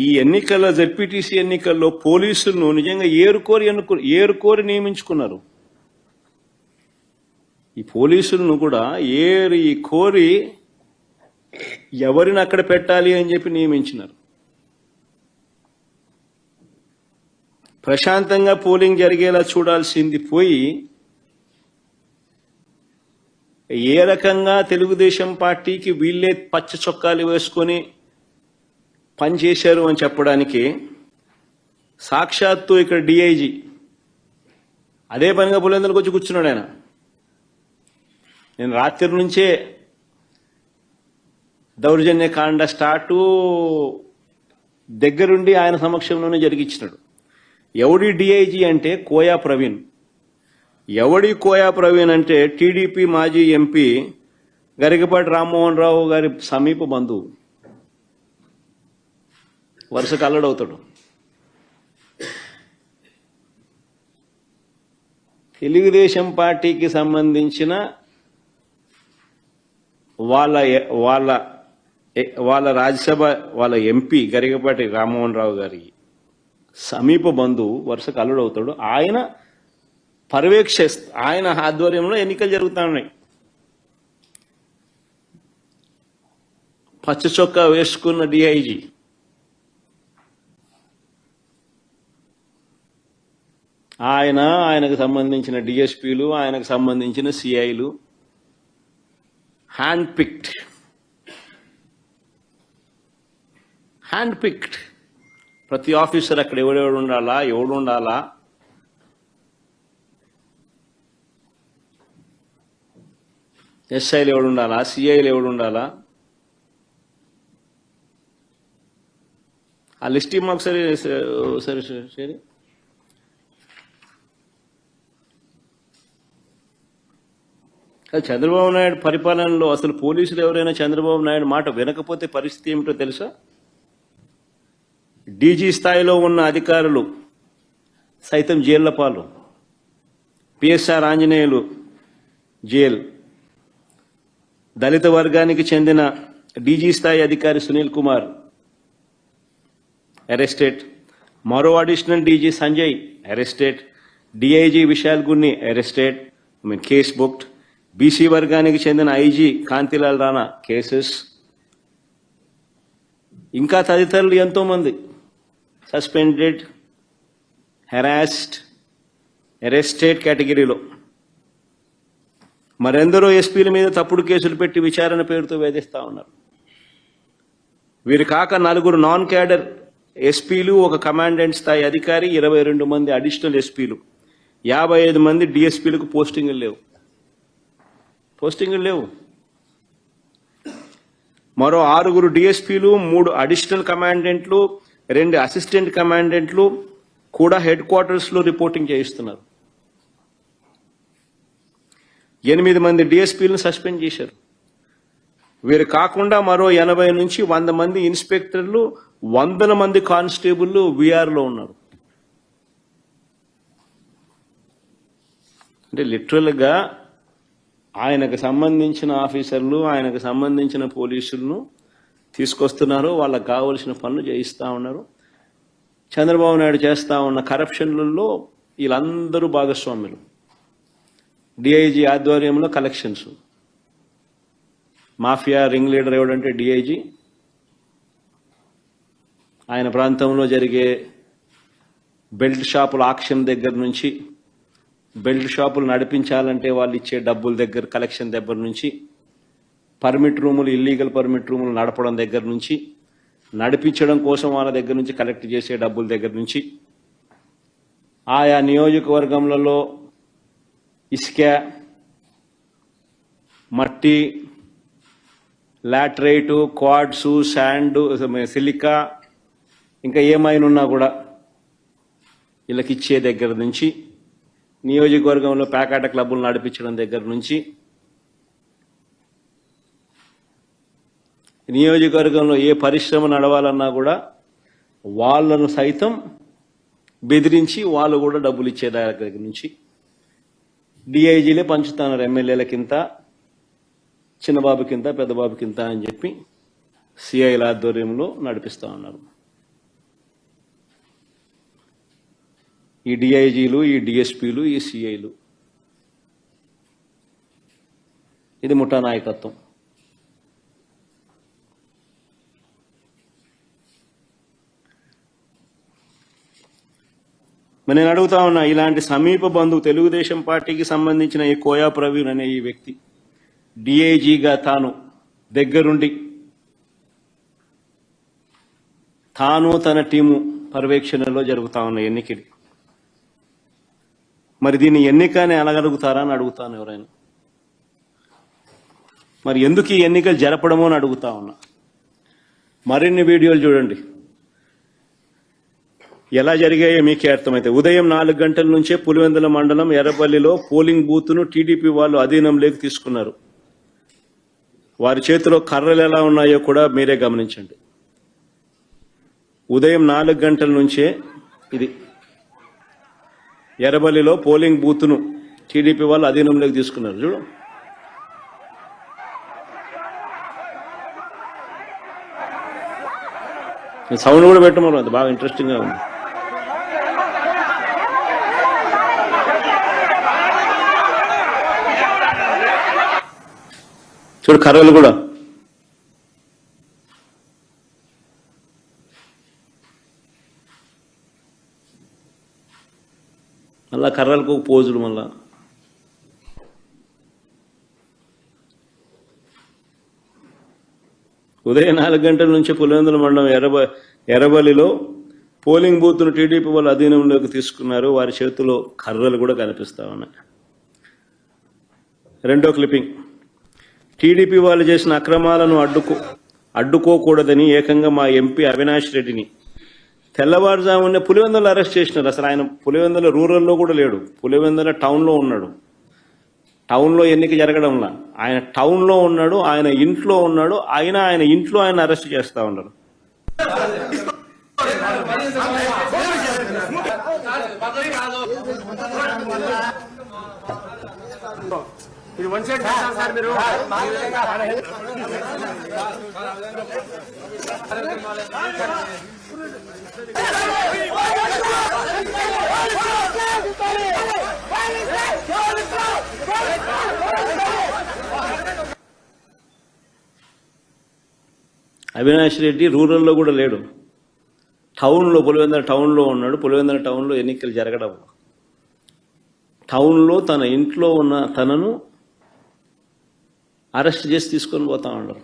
ఈ ఎన్నికల జెడ్పీటీసీ ఎన్నికల్లో పోలీసులను నిజంగా ఏరుకోరి నియమించుకున్నారు. ఈ పోలీసులను కూడా కోరి ఎవరిని అక్కడ పెట్టాలి అని చెప్పి నియమించినారు. ప్రశాంతంగా పోలింగ్ జరిగేలా చూడాల్సింది పోయి ఏ రకంగా తెలుగుదేశం పార్టీకి వీళ్ళే పచ్చ చొక్కాలు వేసుకొని పనిచేశారు అని చెప్పడానికి సాక్షాత్తు ఇక్కడ డిఐజీ అదే పనిగా పులివెందులకు వచ్చి కూర్చున్నాడు. ఆయన నేను రాత్రి నుంచే దౌర్జన్యకాండ స్టార్టు దగ్గరుండి ఆయన సమక్షంలోనే జరిగించినాడు. ఎవడి డిఐజీ అంటే కోయా ప్రవీణ్. ఎవడి కోయా ప్రవీణ్ అంటే టీడీపీ మాజీ ఎంపీ గరికపాటి రామ్మోహన్ రావు గారి సమీప బంధువు, వరుసకు అల్లడవుతాడు. తెలుగుదేశం పార్టీకి సంబంధించిన వాళ్ళ రాజ్యసభ వాళ్ళ ఎంపీ గరికపాటి రామ్మోహన్ రావు గారి సమీప బంధువు వరుసకు అల్లుడవుతాడు. ఆయన ఆధ్వర్యంలో ఎన్నికలు జరుగుతా ఉన్నాయి. పచ్చ చొక్కా వేసుకున్న డిఐజీ ఆయనకు సంబంధించిన డిఎస్పీలు, ఆయనకు సంబంధించిన సిఐలు హ్యాండ్ పిక్డ్ ప్రతి ఆఫీసర్ అక్కడ ఎవడు ఉండాలా, ఎస్ఐలు ఎవడు ఉండాలా, సిఐలు ఎవడు ఉండాలా, ఆ లిస్ట్ మాకు సరే చంద్రబాబు నాయుడు పరిపాలనలో అసలు పోలీసులు ఎవరైనా చంద్రబాబు నాయుడు మాట వినకపోతే పరిస్థితి ఏమిటో తెలుసా? డీజీ స్థాయిలో ఉన్న అధికారులు సైతం జైళ్ల పాలు. పిఎస్ఆర్ ఆంజనేయులు జైలు, దళిత వర్గానికి చెందిన డీజీ స్థాయి అధికారి సునీల్ కుమార్ అరెస్టెడ్, మరో additional DG Sanjay arrested, DIG Vishal Gunni arrested, case booked, BC వర్గానికి చెందిన ఐజీ కాంతిలాల్ రాణా కేసెస్, ఇంకా తదితరులు ఎంతో మంది సస్పెండెడ్, హెరాస్డ్, అరెస్టెడ్ కేటగిరీలో. మరెందరో ఎస్పీల మీద తప్పుడు కేసులు పెట్టి విచారణ పేరుతో వేధిస్తా ఉన్నారు. వీరు కాక 4 నాన్ క్యాడర్ ఎస్పీలు, ఒక కమాండెంట్ స్థాయి అధికారి, 22 మంది అడిషనల్ ఎస్పీలు, 55 మంది డిఎస్పీలకు పోస్టింగులు లేవు. మరో 6 డిఎస్పీలు, 3 అడిషనల్ కమాండెంట్లు, 2 అసిస్టెంట్ కమాండెంట్లు కూడా హెడ్ క్వార్టర్స్ లో రిపోర్టింగ్ చేయిస్తున్నారు. 8 మంది డిఎస్పీలను సస్పెండ్ చేశారు. వీరు కాకుండా మరో 80 నుంచి 100 మంది ఇన్స్పెక్టర్లు, 100 మంది కానిస్టేబుల్లు వీఆర్లో ఉన్నారు. అంటే లిటరల్గా ఆయనకు సంబంధించిన ఆఫీసర్లు, ఆయనకు సంబంధించిన పోలీసులను తీసుకొస్తున్నారు, వాళ్ళకు కావలసిన పనులు చేయిస్తూ ఉన్నారు. చంద్రబాబు నాయుడు చేస్తూ ఉన్న కరప్షన్లలో వీళ్ళందరూ భాగస్వాములు. డిఐజీ ఆధ్వర్యంలో కలెక్షన్స్, మాఫియా రింగ్ లీడర్ ఎవడంటే డిఐజీ. ఆయన ప్రాంతంలో జరిగే బెల్ట్ షాపుల ఆక్షన్ దగ్గర నుంచి, బెల్ట్ షాపులు నడిపించాలంటే వాళ్ళు ఇచ్చే డబ్బుల దగ్గర కలెక్షన్ దగ్గర నుంచి, పర్మిట్ రూములు, ఇల్లీగల్ పర్మిట్ రూములు నడపడం దగ్గర నుంచి, నడిపించడం కోసం వాళ్ళ దగ్గర నుంచి కలెక్ట్ చేసే డబ్బుల దగ్గర నుంచి, ఆయా నియోజకవర్గంలో ఇసుక, మట్టి, లాటరైటు, క్వాడ్సు, శాండ్, సిలికా, ఇంకా ఏమైనా ఉన్నా కూడా వీళ్ళకి ఇచ్చే దగ్గర నుంచి, నియోజకవర్గంలో పేకాట క్లబ్బులు నడిపించడం దగ్గర నుంచి, నియోజకవర్గంలో ఏ పరిశ్రమ నడవాలన్నా కూడా వాళ్ళను సైతం బెదిరించి వాళ్ళు కూడా డబ్బులు ఇచ్చే దగ్గర నుంచి డిఐజీలే పంచుతున్నారు. ఎమ్మెల్యేలకింత, చిన్నబాబుకింత, పెద్దబాబుకింత అని చెప్పి సిఐల ఆధ్వర్యంలో నడిపిస్తూ ఉన్నారు. ఈ డిఐజీలు, ఈ డిఎస్పీలు, ఈ సిఐలు. ఇది ముఠా నాయకత్వం. మరి నేను అడుగుతా ఉన్నా, ఇలాంటి సమీప బంధువు తెలుగుదేశం పార్టీకి సంబంధించిన ఈ కోయా ప్రవీణ్ అనే ఈ వ్యక్తి డిఐజీగా తాను దగ్గరుండి తాను తన టీము పర్యవేక్షణలో జరుగుతా ఉన్న ఎన్నికలు, మరి దీన్ని ఎన్నికని అనగలుగుతారా అని అడుగుతాను ఎవరైనా. మరి ఎందుకు ఈ ఎన్నికలు జరపడమో అని అడుగుతా ఉన్నా. మరిన్ని వీడియోలు చూడండి, ఎలా జరిగాయో మీకే అర్థమైతే. ఉదయం 4 గంటల నుంచే పులివెందుల మండలం ఎర్రపల్లిలో పోలింగ్ బూత్ను టీడీపీ వాళ్ళు అధీనంలోకి తీసుకున్నారు. వారి చేతిలో కర్రలు ఎలా ఉన్నాయో కూడా మీరే గమనించండి. ఉదయం 4 గంటల నుంచే ఇది ఎర్రబల్లిలో పోలింగ్ బూత్ను టీడీపీ వాళ్ళు అధీనంలోకి తీసుకున్నారు. చూడు, సౌండ్ కూడా పెట్టమన్నారు, అది బాగా ఇంట్రెస్టింగ్ గా ఉంది. చూడు కర్రలు కూడా. మళ్ళా కర్రలకు పోజులు. మళ్ళా ఉదయం 4 గంటల నుంచి పులివెందుల మండలం ఎర్రబల్లిలో పోలింగ్ బూత్ను టీడీపీ వాళ్ళు అధీనంలోకి తీసుకున్నారు. వారి చేతిలో కర్రలు కూడా కనిపిస్తా ఉన్నాయి. రెండో క్లిప్పింగ్. టీడీపీ వాళ్ళు చేసిన అక్రమాలను అడ్డుకోకూడదని ఏకంగా మా ఎంపీ అవినాష్ రెడ్డిని తెల్లవారుజామునే పులివెందులు అరెస్ట్ చేసినారు. అసలు ఆయన పులివెందుల రూరల్లో కూడా లేడు, పులివెందుల టౌన్లో ఉన్నాడు. టౌన్లో ఎన్నిక జరగడంలా ఆయన టౌన్లో ఉన్నాడు, ఆయన ఇంట్లో ఉన్నాడు. ఆయన ఇంట్లో ఆయన అరెస్ట్ చేస్తా ఉన్నారు. అవినాష్ రెడ్డి రూరల్లో కూడా లేడు, టౌన్లో పులివెందుల టౌన్లో ఉన్నాడు. పులివెందుల టౌన్లో ఎన్నికలు జరగడం, టౌన్లో తన ఇంట్లో ఉన్న తనను అరెస్ట్ చేసి తీసుకొని పోతా ఉన్నారు.